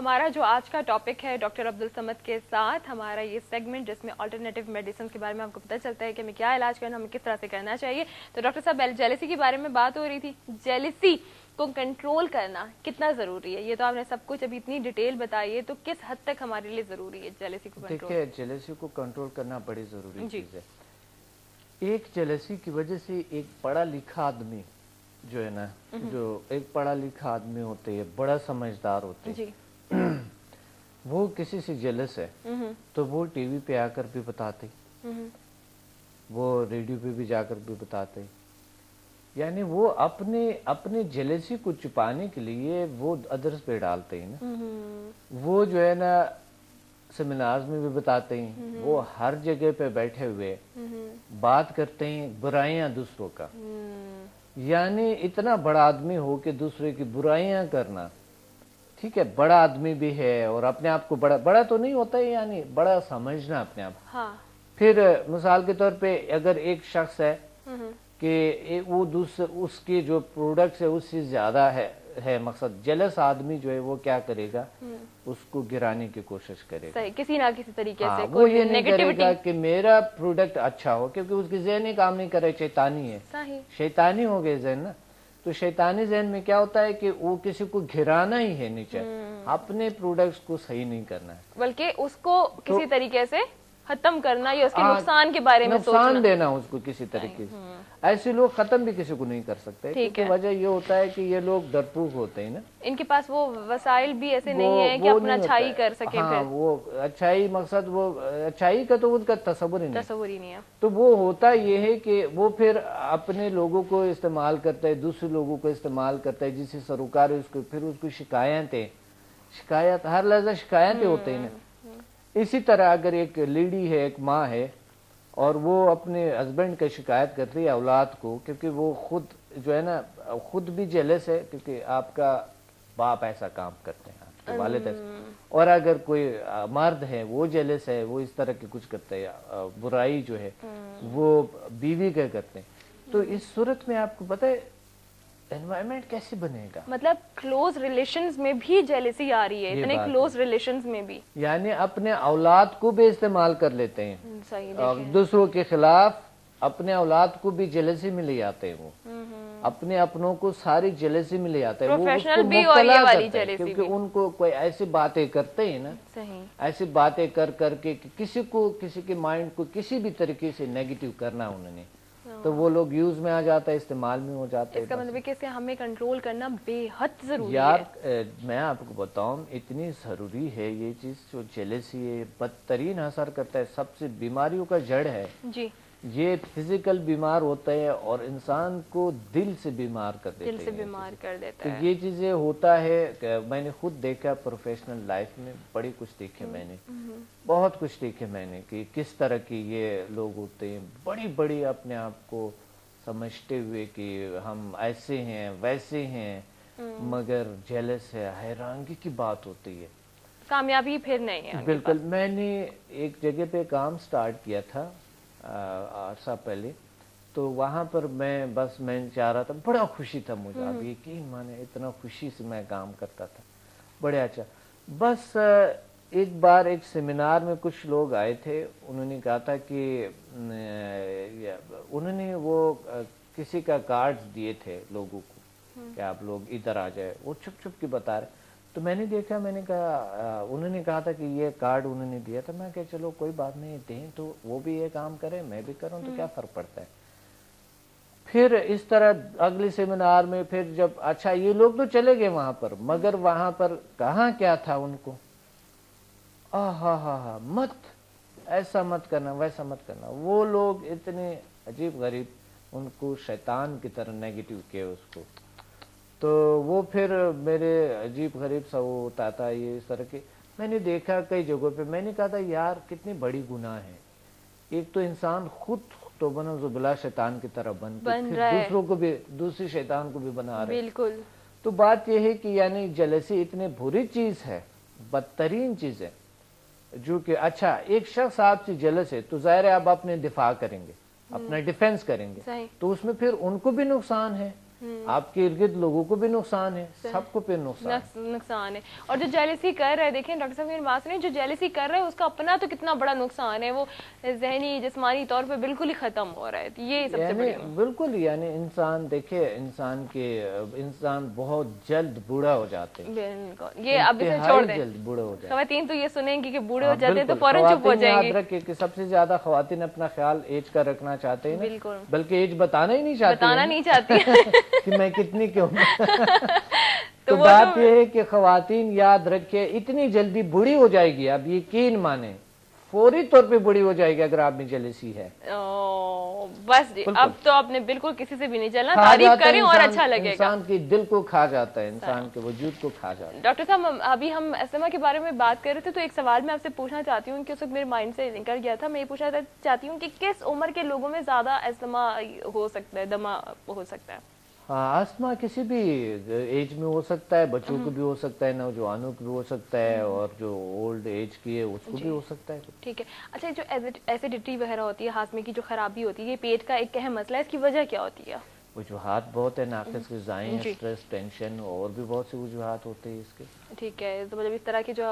ہمارا جو آج کا ٹاپک ہے ڈاکٹر عبدالصمد کے ساتھ ہمارا یہ سیگمنٹ جس میں آلٹرنیٹیو میڈیسنز کے بارے میں آپ کو پتہ چلتا ہے کہ ہمیں کیا علاج کرنا، ہمیں کس طرح سے کرنا چاہیے. تو ڈاکٹر صاحب جیلسی کے بارے میں بات ہو رہی تھی، جیلسی کو کنٹرول کرنا کتنا ضروری ہے؟ یہ تو آپ نے سب کچھ ابھی اتنی ڈیٹیل بتائی ہے، تو کس حد تک ہمارے لیے ضروری ہے جیلسی کو کنٹرول؟
دیکھیں جیلسی کو کنٹرول کرنا بڑی ضروری چیز ہے. ایک جیلسی کی وجہ سے ایک پڑھا لکھا آدمی جو ہے نا، جو ایک پڑھا لکھا آدمی ہوتے ہے، بڑا سمجھدار ہوتے ہے، وہ کسی سے جیلس ہے تو وہ ٹی وی پہ آ کر بھی بتاتے، وہ ریڈیو پہ بھی جا کر بھی بتاتے. یعنی وہ اپنے جیلسی کو چھپانے کے لیے وہ ادرس پہ ڈالتے ہیں نا. وہ جو ہے نا سیمینارز میں بھی بتاتے ہیں، وہ ہر جگہ پہ بیٹھے ہوئے بات کرتے ہیں برائیاں دوسروں کا. یعنی اتنا بڑا آدمی ہو کہ دوسرے کی برائیاں کرنا، ٹھیک ہے، بڑا آدمی بھی ہے اور اپنے آپ کو بڑا تو نہیں ہوتا ہے، یعنی بڑا سمجھنا اپنے آپ. پھر مثال کے طور پہ اگر ایک شخص ہے کہ وہ اس کے جو پروڈکٹس ہے اس سے زیادہ ہے مقصد، جیلس آدمی جو ہے وہ کیا کرے گا، اس کو گرانے کی کوشش کرے گا
کسی نہ کسی طریقے سے.
وہ یہ نہیں کرے گا کہ میرا پروڈکٹ اچھا ہو، کیونکہ اس کی ذہن کام نہیں کرے، شیطانی ہے، شیطانی ہو گئے ذہن نا. تو شیطانی ذہن میں کیا ہوتا ہے کہ وہ کسی کو گھرانا ہی ہے نیچے، اپنے پروڈکٹس کو صحیح نہیں کرنا ہے،
بلکہ اس کو کسی طریقے سے ختم کرنا یا اس کے نقصان کے بارے میں
نقصان دینا اس کو کسی طریقے سے. ایسے لوگ ختم بھی کسی کو نہیں کر سکتے، کیونکہ وجہ یہ ہوتا ہے کہ یہ لوگ ڈرپوک ہوتے ہیں نا،
ان کے پاس وہ وسائل بھی ایسے نہیں ہیں کہ اپنا اچھائی کر سکیں.
وہ اچھائی مقصد، وہ اچھائی کا تو ان کا تصور ہی
نہیں ہے.
تو وہ ہوتا یہ ہے کہ وہ پھر اپنے لوگوں کو استعمال کرتا ہے، دوسرے لوگوں کو استعمال کرتا ہے، جس سے سروکار ہے اس کو پھر اس کو شکایت ہر لحظہ شکایتیں ہوتے ہیں نا. اسی طرح اگر ایک لیڈی ہے، ایک ماں ہے، اور وہ اپنے ہسبینڈ کا شکایت کرتی ہے اولاد کو، کیونکہ وہ خود جو ہے نا خود بھی جیلس ہے، کیونکہ آپ کا باپ ایسا کام کرتے ہیں، آپ کے والد ایسا. اور اگر کوئی مرد ہے وہ جیلس ہے، وہ اس طرح کی کچھ کرتے ہیں، برائی جو ہے وہ بیوی کا کرتے ہیں. تو اس صورت میں آپ کو پتہ ہے انوائرمنٹ کیسے بنے گا؟
مطلب کلوز ریلیشنز میں بھی جیلسی آ رہی ہے، اتنے کلوز ریلیشنز میں بھی،
یعنی اپنے اولاد کو بھی استعمال کر لیتے ہیں دوسروں کے خلاف، اپنے اولاد کو بھی جیلسی میں لے آتے ہیں، وہ اپنے اپنوں کو ساری جیلسی میں لے آتے ہیں، وہ اس کو مبتلا کرتے ہیں، کیونکہ ان کو کوئی ایسی باتیں کرتے ہیں نا، ایسی باتیں کر کے کسی کے مائنڈ کو کسی بھی طریقے سے نیگیٹو کرنا انہوں نے، تو وہ لوگ یوز میں آ جاتا ہے، استعمال میں ہو جاتا ہے.
اس کا مطلب ہے کہ اسے ہمیں کنٹرول کرنا بے حد ضروری ہے.
یار میں آپ کو بتاؤں اتنی ضروری ہے یہ چیز، جو جیلسی ہے بدترین اثر کرتا ہے، سب سے بیماریوں کا جڑ ہے. یہ فزیکل بیمار ہوتا ہے اور انسان کو دل سے بیمار کر دیتا ہے. تو یہ چیزیں ہوتا ہے کہ میں نے خود دیکھا پروفیشنل لائف میں، بڑی کچھ دیکھے میں نے، بہت کچھ دیکھے میں نے کہ کس طرح کی یہ لوگ ہوتے ہیں، بڑی اپنے آپ کو سمجھتے ہوئے کہ ہم ایسے ہیں ویسے ہیں، مگر جیلس ہے. حیرانگی کی بات ہوتی ہے،
کامیابی پھر نہیں ہے.
بالکل. میں نے ایک جگہ پہ کام سٹارٹ کیا تھا عرصہ پہلے، تو وہاں پر میں چاہ رہا تھا، بڑا خوشی تھا مجھے، اب یقین مانے اتنا خوشی سے میں کام کرتا تھا، بڑے اچھا. بس ایک بار ایک سیمینار میں کچھ لوگ آئے تھے، انہوں نے کہا تھا کہ انہوں نے وہ کسی کا کارڈز دیے تھے لوگوں کو کہ آپ لوگ ادھر آ جائے، وہ چھپ کے بتا رہے. تو میں نے دیکھا، میں نے کہا، انہوں نے کہا تھا کہ یہ کارڈ انہوں نے دیا تھا. میں کہ چلو کوئی بات نہیں، دیں تو وہ بھی یہ کام کرے، میں بھی کروں، تو کیا فرق پڑتا ہے. پھر اس طرح اگلی سیمینار میں پھر جب اچھا یہ لوگ تو چلے گئے وہاں پر، مگر وہاں پر کہاں کیا تھا ان کو، مت ایسا مت کرنا، ویسا مت کرنا. وہ لوگ اتنے عجیب غریب، ان کو شیطان کی طرح نیگیٹو کیا اس کو. تو وہ پھر میرے عجیب غریب سا وہ ہوتا تھا یہ اس طرح کے. میں نے دیکھا کئی جگہوں پہ، میں نے کہا تھا یار کتنی بڑی گناہ ہے. ایک تو انسان خود تو بنعوذ باللہ شیطان کی طرح بن دوسروں کو بھی، دوسری شیطان کو بھی بنا رہے.
بالکل.
تو بات یہ ہے کہ یعنی جیلسی اتنی بری چیز ہے، بدترین چیز ہے، جو کہ اچھا ایک شخص آپ سے جیلس ہے تو ظاہر ہے آپ اپنے دفاع کریں گے، اپنا ڈیفینس کریں گے، تو اس میں پھر ان کو بھی نقصان ہے، آپ کے ارد گرد لوگوں کو بھی نقصان ہے, سب کو پھر
نقصان ہے. اور جو جیلسی کر رہے ہیں, دیکھیں ڈاکٹر صاحب میری بات سنیں, جو جیلسی کر رہے ہیں اس کا اپنا تو کتنا بڑا نقصان ہے, وہ ذہنی جسمانی طور پہ بالکل ہی ختم ہو رہا ہے. یہ سب سے بڑی
بالکل, یعنی انسان دیکھیں, انسان بہت جلد بوڑھا ہو جاتے ہیں.
بالکل, یہ اب اسے چھوڑ دیں,
جلد بوڑھا ہو جاتے ہیں.
خواتین تو یہ سنیں گی کہ بوڑھے ہو جاتے ہیں تو فوراً چپ ہو جائیں گی.
یاد رکھیں کہ سب سے زیادہ خواتین اپنا خیال ایج کا رکھنا چاہتے ہیں,
بالکل,
بلکہ ایج بتانا ہی نہیں
چاہتی
کہ میں کتنی کیوں. تو بات یہ ہے کہ خواتین یاد رکھے, اتنی جلدی بوڑھی ہو جائے گی, اب یقین مانیں فوری طور پہ بڑی ہو جائے گی اگر آپ میں جیلسی ہے.
بس جی, اب تو آپ نے بالکل کسی سے بھی نہیں چلنا, تعریف کریں اور اچھا لگے گا.
انسان کے دل کو کھا جاتا ہے, انسان کے وجود کو کھا جاتا ہے.
ڈاکٹر صاحب, ابھی ہم استما کے بارے میں بات کر رہے تھے, تو ایک سوال میں آپ سے پوچھنا چاہتی ہوں کہ اس وقت میرے مائنڈ سے نکل گیا تھا. میں یہ پوچھنا چاہتی ہوں کہ کس عمر کے لوگوں میں زیادہ استما ہو سکتا ہے, دمہ ہو سکتا ہے؟
آسما کسی بھی ایج میں ہو سکتا ہے, بچوں کو بھی ہو سکتا ہے, نوجوانوں کو بھی ہو سکتا ہے, اور جو اولڈ ایج کی ہے اس کو بھی ہو سکتا ہے.
ٹھیک ہے. اچھا, جو ایسیڈیٹی وغیرہ ہوتی ہے, ہاضمے کی جو خرابی ہوتی ہے, یہ پیٹ کا ایک اہم مسئلہ ہے, اس کی وجہ کیا ہوتی ہے؟
وجوہات بہت ہیں, ناقص غذائیں, سٹریس, ٹینشن, اور بھی بہت سے وجوہات ہوتے ہیں اس کے.
ٹھیک ہے, تو مطلب اس طرح کی جو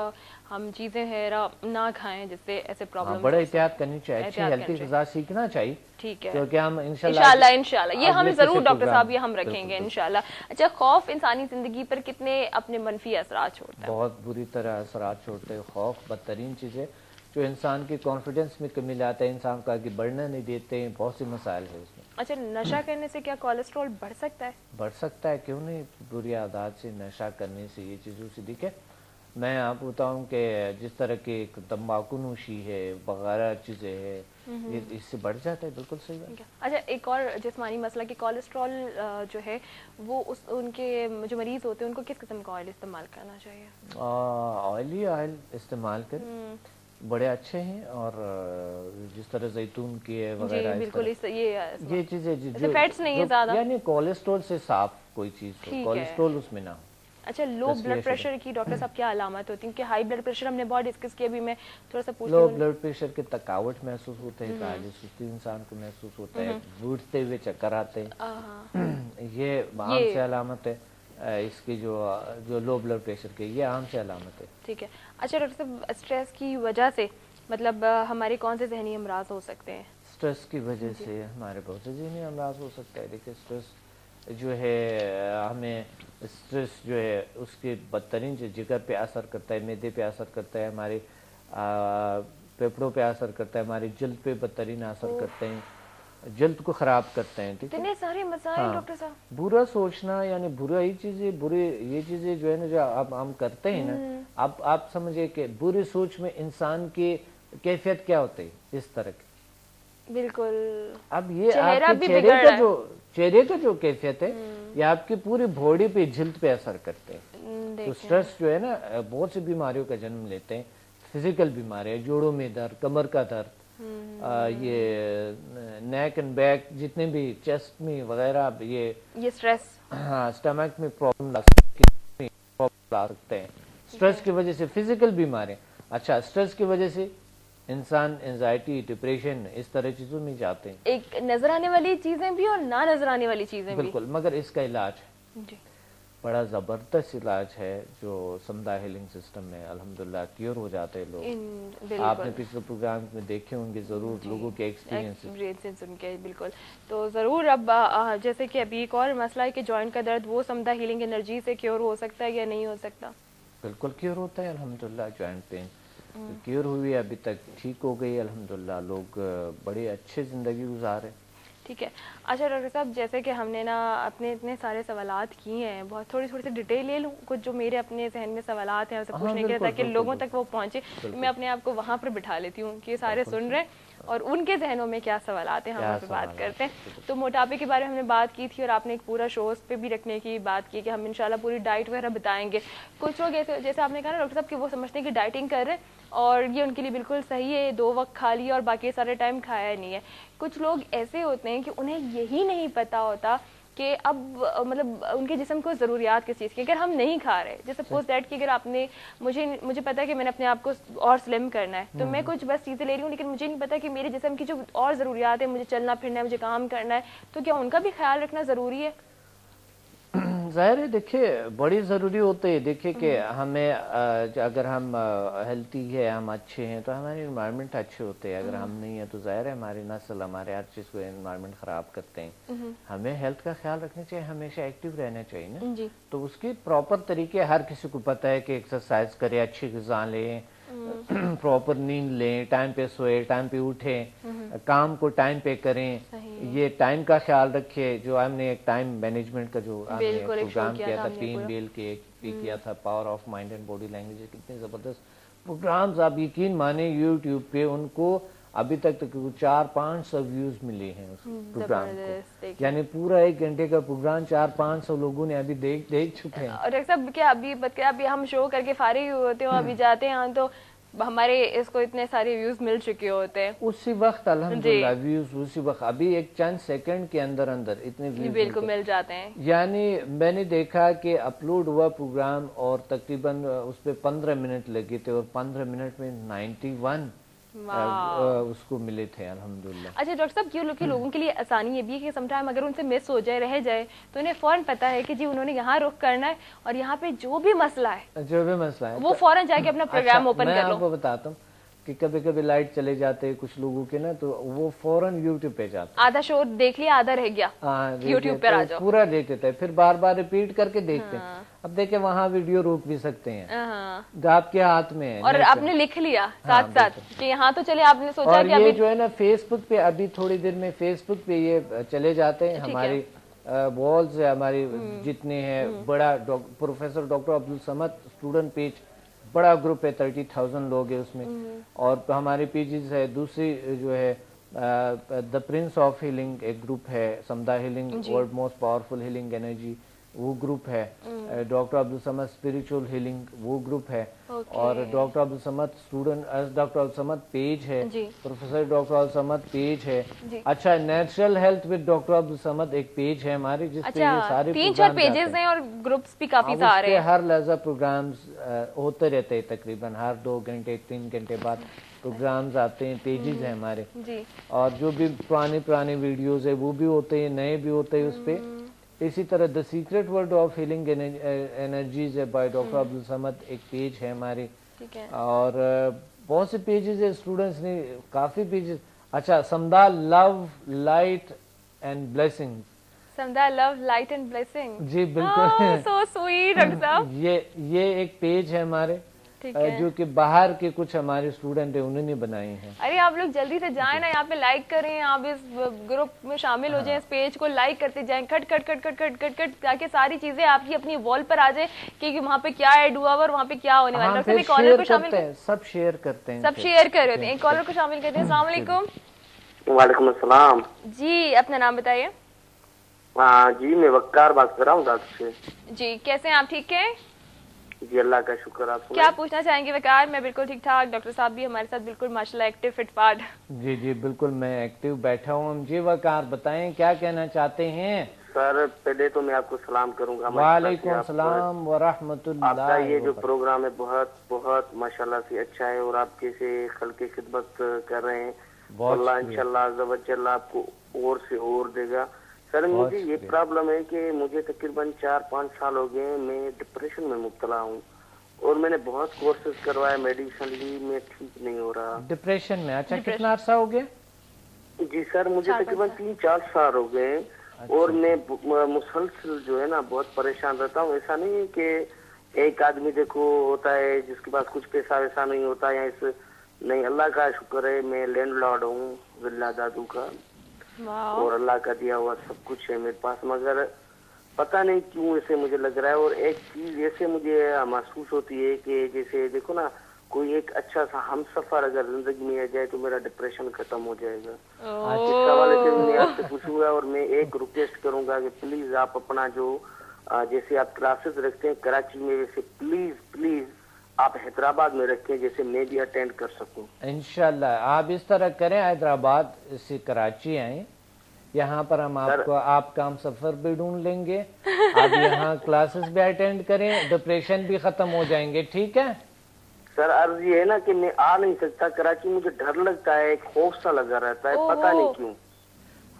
ہم چیزیں ہیں نہ کھائیں جس سے ایسے پرابلم.
بڑا احتیاط کرنی چاہیے, اچھی ہیلتھی غذا سیکھنا چاہیے.
ٹھیک ہے,
کیونکہ ہم
انشاءاللہ یہ ہم ضرور ڈاکٹر صاحب یہ ہم رکھیں گے انشاءاللہ. اچھا, خوف انسانی زندگی پر کتنے اپنے منفی اثرات چھوڑتا ہے؟
بہت بری طرح اثرات چھوڑتے ہیں. خوف بدترین چیز ہے جو انسان کی کانفیڈنس میں کمی لاتا ہے, انسان کو آگے بڑھنا نہیں دیتے ہیں, بہت سے مسائل ہیں اس میں.
اچھا, نشہ کرنے سے کیا کولیسٹرول بڑھ سکتا ہے؟
بڑھ سکتا ہے, کیوں نہیں. بری عادات سے, نشہ کرنے سے, یہ چیزوں سے. دیکھیں میں آپ کو بتاؤں کہ جس طرح کی تمباکو نوشی ہے وغیرہ چیزیں ہیں, اس سے بڑھ جاتا ہے. بالکل صحیح ہے.
اچھا, ایک اور جسمانی مسئلہ کہ کولیسٹرول جو ہے وہ ان کے جو مریض ہوتے ہیں ان کو کس قسم کا آئل استعمال کرنا چاہیے؟
آئلی آئل استعمال کریں, بڑے اچھے ہیں. اور جس طرح زیتون کی ہے وغیرہ,
بالکل
یہ چیزیں
فیٹس نہیں ہے زیادہ,
یعنی کولیسٹرول سے صاف کوئی چیز ہو, کولیسٹرول اس میں نہ ہو.
اچھا, لو بلڈ پریشر کی ڈاکٹر صاحب کیا علامات ہوتی ہیں؟ کہ ہائی بلڈ پریشر ہم نے بہت ڈسکس کیا, ابھی میں تھوڑا سا پوچھ.
لو بلڈ پریشر کے تھکاوٹ محسوس ہوتے ہیں, کاہلی سستی انسان کو محسوس ہوتا ہے, بوڑھتے ہوئے چکر آتے ہیں, یہ عام سے علامت ہے اس کی. جو لو بلڈ پریشر کی, یہ عام سے علامت ہے.
ٹھیک ہے. اچھا ڈاکٹر صاحب, اسٹریس کی وجہ سے مطلب ہمارے کون سے ذہنی امراض ہو سکتے ہیں؟
اسٹریس کی وجہ سے ہمارے بہت سے ذہنی امراض ہو سکتا ہے. دیکھیں اسٹریس جو ہے, ہمیں اسٹریس جو ہے اس کے بدترین جگر پہ اثر کرتا ہے, معدے پہ اثر کرتا ہے, ہمارے پھیپھڑوں پہ اثر کرتا ہے, ہماری جلد پہ بدترین اثر کرتے ہیں, جلد کو خراب کرتے ہیں. ٹھیک ہے,
اتنے سارے مسائل ڈاکٹر صاحب. برا
سوچنا یعنی برا ہی چیزیں, یہ چیزیں جو ہے نا جو اب ہم کرتے ہیں نا, اب آپ سمجھے کہ بری سوچ میں انسان کی کیفیت کیا ہوتی ہے اس طرح کی.
بالکل.
اب یہ آپ کے چہرے کا جو کیفیت ہے, یہ آپ کی پوری باڈی پہ, جلد پہ اثر کرتے ہیں. تو اسٹریس جو ہے نا بہت سی بیماریوں کا جنم لیتے ہیں. فزیکل بیماریاں, جوڑوں میں درد, کمر کا درد, یہ نیک اینڈ بیک, جتنے بھی چیسٹ میں وغیرہ, یہ
اسٹریس,
ہاں اسٹمک میں پرابلم لا سکتے ہیں. اسٹریس کی وجہ سے فزیکل بیماریاں. اچھا, اسٹریس کی وجہ سے انسان انزائٹی, ڈپریشن, اس طرح چیزوں میں جاتے ہیں.
ایک نظر آنے والی چیزیں بھی اور نہ نظر آنے والی چیزیں بھی.
بالکل, مگر اس کا علاج بڑا زبردست علاج ہے جو سمدھا ہیلنگ سسٹم میں الحمدللہ کیور ہو جاتے ہیں لوگ. آپ نے پچھلے پروگرام میں دیکھے ہوں گے ضرور, لوگوں کے ایکسپیرینس
سن کے. بالکل, تو ضرور. اب جیسے کہ ابھی ایک اور مسئلہ ہے کہ جوائنٹ کا درد, وہ سمدھا ہیلنگ انرجی سے کیور ہو سکتا ہے یا نہیں ہو سکتا؟
بالکل کیور ہوتا ہے الحمدللہ. جوائنٹ پین کیور ہوئی, ابھی تک ٹھیک ہو گئی الحمدللہ. لوگ بڑے اچھے زندگی گزارے.
ٹھیک ہے. اچھا ڈاکٹر صاحب, جیسے کہ ہم نے نا اپنے اتنے سارے سوالات کیے ہیں, بہت تھوڑی سی ڈیٹیل لے لوں کچھ جو میرے اپنے ذہن میں سوالات ہیں اسے پوچھنے کے لیے, تاکہ لوگوں تک وہ پہنچے. میں اپنے آپ کو وہاں پر بٹھا لیتی ہوں کہ یہ سارے سن رہے ہیں اور ان کے ذہنوں میں کیا سوالات ہیں, ہم ان پہ بات کرتے ہیں. تو موٹاپے کے بارے میں ہم نے بات کی تھی, اور آپ نے ایک پورا شو اس پہ بھی رکھنے کی بات کی کہ ہم انشاءاللہ پوری ڈائٹ وغیرہ بتائیں گے. کچھ لوگ ایسے, جیسے آپ نے کہا نا ڈاکٹر صاحب, کہ وہ سمجھتے ہیں کہ ڈائٹنگ کر رہے ہیں اور یہ ان کے لیے بالکل صحیح ہے, 2 وقت کھا لیا اور باقی سارے ٹائم کھایا نہیں ہے. کچھ لوگ ایسے ہوتے ہیں کہ انہیں یہی نہیں پتا ہوتا کہ اب مطلب ان کے جسم کو ضروریات کس چیز کی. اگر ہم نہیں کھا رہے, جیسے سپوز دیٹ کہ اگر آپ نے مجھے پتا ہے کہ میں نے اپنے آپ کو اور سلم کرنا ہے, تو میں کچھ بس چیزیں لے رہی ہوں, لیکن مجھے نہیں پتا کہ میرے جسم کی جو اور ضروریات ہیں, مجھے چلنا پھرنا ہے, مجھے کام کرنا ہے, تو کیا ان کا بھی خیال رکھنا ضروری ہے؟
ظاہر ہے دیکھیے بڑی ضروری ہوتے ہے. دیکھیے کہ ہمیں اگر ہم ہیلتھی ہے, ہم اچھے ہیں تو ہمارے انوائرمنٹ اچھے ہوتے ہیں. اگر ہم نہیں ہیں تو ظاہر ہے ہماری نسل, ہمارے ہر چیز کو انوائرمنٹ خراب کرتے ہیں. ہمیں ہیلتھ کا خیال رکھنا چاہیے, ہمیشہ ایکٹیو رہنا چاہیے نا. تو اس کی پراپر طریقے ہر کسی کو پتہ ہے کہ ایکسرسائز کرے, اچھی غذا لیں, پراپر نیند لیں, ٹائم پہ سوئے, ٹائم پہ اٹھیں, کام کو ٹائم پہ کریں. یہ ٹائم کا خیال رکھے. جو ہم نے ایک ٹائم مینجمنٹ کا جو ہم نے پروگرام کیا تھا, پین بیل کے کیا تھا, power of mind and body language, کتنے زبردست پروگرامز. آپ یقین مانیں یوٹیوب پہ ان کو ابھی تک 400-500 ویوز ملے ہیں اس پروگرام کو. یعنی پورا 1 گھنٹے کا پروگرام 400-500 لوگوں نے ابھی دیکھ چکے ہیں.
اور ڈاکٹر صاحب کیا ابھی ہم شو کر کے فارغ ہوتے ہیں, ابھی جاتے ہیں تو ہمارے اس کو اتنے سارے ویوز مل چکے ہوتے ہیں
اسی وقت. الحمدللہ ویوز اسی وقت, ابھی ایک چند سیکنڈ کے اندر اتنے ویوز
بالکل مل جاتے ہیں.
یعنی میں نے دیکھا کہ اپلوڈ ہوا پروگرام اور تقریباً اس پہ 15 منٹ لگے تھے, اور 15 منٹ میں 91 اس کو ملے تھے الحمدللہ.
اچھا ڈاکٹر صاحب کہ لوگوں کے لیے آسانی یہ بھی ہے کہ سم ٹائم اگر ان سے مس ہو جائے, رہ جائے, تو انہیں فوراً پتا ہے کہ جی انہوں نے یہاں رخ کرنا ہے اور یہاں پہ جو بھی مسئلہ ہے وہ فوراً جا کے اپنا پروگرام اوپن کر لو.
میں آپ کو بتاتا ہوں کہ کبھی کبھی لائٹ چلے جاتے کچھ لوگوں کے نا, تو وہ فوراً یوٹیوب پہ جاتے,
آدھا شو دیکھ لیا, آدھا رہ گیا, یوٹیوب پہ آ جاؤ,
پورا دیکھ لیتے ہیں, پھر بار بار ریپیٹ کر کے دیکھتے ہیں. اب دیکھیں وہاں ویڈیو روک بھی سکتے ہیں, آپ کے ہاتھ میں ہے,
اور آپ نے لکھ لیا ساتھ ساتھ کہ یہاں تو چلے, آپ نے سوچا کہ
یہ جو ہے نا فیس بک پہ, ابھی تھوڑی دیر میں فیس بک پہ یہ چلے جاتے ہیں. ہماری والز ہے ہماری جتنے ہیں, بڑا professor doctor Abdul Samad student page, بڑا گروپ ہے, 30,000 لوگ ہیں اس میں. اور ہماری پیجز ہے دوسری جو ہے دا پرنس آف ہیلنگ ایک گروپ ہے, سمدا healing world most powerful healing energy وہ گروپ ہے, ڈاکٹر عبدالصمد اسپریچول ہیلنگ وہ گروپ ہے, اور doctor Abdul Samad student doctor Abdussamad page ہے, پروفیسر ڈاکٹر عبدالصمد پیج ہے. اچھا natural health with doctor Abdussamad ایک پیج ہے ہماری, جس پہ یہ سارے
3-4 پیجز ہیں اور گروپس بھی کافی سارے ہیں.
ہر لحظہ پروگرامز ہوتے رہتے ہیں, تقریباً ہر 2 گھنٹے 3 گھنٹے بعد پروگرامز آتے ہیں, پیجز ہیں ہمارے. اور جو بھی پرانے ویڈیوز ہیں وہ بھی ہوتے ہیں, نئے بھی ہوتے ہیں اس پہ. اسی طرح the secret world of healing energies ہے بائی ڈاکٹر عبدالصمد ایک پیج ہے ہماری, اور بہت سے پیجز ہے اسٹوڈنٹس نے کافی پیجز. اچھا سمدا لو لائٹ اینڈ بلیسنگ,
سمدا لو لائٹ اینڈ بلیسنگ,
جی بالکل,
سو سویٹ ڈاکٹر صاحب.
یہ ایک پیج ہے ہمارے جو کہ باہر کے کچھ ہمارے اسٹوڈنٹ ہیں انہوں نے بنائی ہیں.
ارے آپ لوگ جلدی سے جائیں نا, یہاں پہ لائک کریں, آپ اس گروپ میں شامل ہو جائیں, اس پیج کو لائک کرتے جائیں, کٹ کٹ کٹ کٹ کٹ کٹ کٹ, تاکہ ساری چیزیں آپ کی اپنی وال پر آ جائے کہ وہاں پہ کیا ایڈ ہوا اور وہاں پہ کیا ہونے والا ہے. کالر کو شامل
سب شیئر کرتے ہیں,
سب شیئر کر رہے ہیں. ایک کالر کو شامل کرتے ہیں. السلام علیکم.
وعلیکم السلام.
جی اپنا نام بتائیے.
جی میں وقار بات کر رہا ہوں ڈاکٹر سے.
جی کیسے ہیں آپ, ٹھیک ہیں؟
جی اللہ کا شکر. آپ
کیا پوچھنا چاہیں گے وقار؟ میں بالکل ٹھیک ٹھاک, ڈاکٹر صاحب بھی ہمارے ساتھ بالکل ماشاءاللہ ایکٹیو فٹ فاٹ.
جی بالکل میں ایکٹیو بیٹھا ہوں. جی وقار بتائیں کیا کہنا چاہتے ہیں؟
سر پہلے تو میں آپ کو سلام کروں گا.
وعلیکم السلام ورحمۃ اللہ.
آپ کا یہ جو پروگرام ہے بہت بہت ماشاءاللہ سے اچھا ہے, اور آپ کیسے خلق کی خدمت کر رہے ہیں. اللہ انشاءاللہ عز و جل آپ کو اور سے اور دے گا. سر مجھے یہ پرابلم ہے کہ مجھے تقریباً 4-5 سال ہو گئے, میں ڈپریشن میں مبتلا ہوں, اور میں نے بہت کورسز کروائے, میڈیسن لی, میں ٹھیک نہیں ہو رہا.
ڈپریشن میں؟ اچھا کتنا عرصہ ہو گیا؟
جی سر مجھے تقریباً 3-4 سال ہو گئے, اور میں مسلسل جو ہے نا بہت پریشان رہتا ہوں. ایسا نہیں ہے کہ ایک آدمی دیکھو ہوتا ہے جس کے پاس کچھ پیسہ ویسا نہیں ہوتا, یا نہیں, اللہ کا شکر ہے میں لینڈ لارڈ ہوں ولا دادو کا, اور اللہ کا دیا ہوا سب کچھ ہے میرے پاس, مگر پتہ نہیں کیوں ایسے مجھے لگ رہا ہے. اور ایک چیز ایسے مجھے محسوس ہوتی ہے کہ جیسے دیکھو نا کوئی ایک اچھا سا ہم سفر اگر زندگی میں آ جائے تو میرا ڈپریشن ختم ہو جائے گا. اس حوالے سے میں آپ سے پوچھوں گا, اور میں ایک ریکویسٹ کروں گا کہ پلیز آپ اپنا جو جیسے آپ کلاسز رکھتے ہیں کراچی میں, ویسے پلیز آپ حیدرآباد میں رکھیں, جیسے میں بھی اٹینڈ کر سکوں.
انشاءاللہ آپ اس طرح کریں, حیدرآباد سے کراچی آئیں, یہاں پر ہم آپ کو آپ کا ہم سفر بھی ڈھونڈ لیں گے, آپ یہاں کلاسز بھی اٹینڈ کریں, ڈپریشن بھی ختم ہو جائیں گے. ٹھیک ہے
سر, عرض یہ ہے نا کہ میں آ نہیں سکتا کراچی, مجھے ڈر لگتا ہے, ایک خوف سا لگا رہتا ہے, پتہ نہیں کیوں.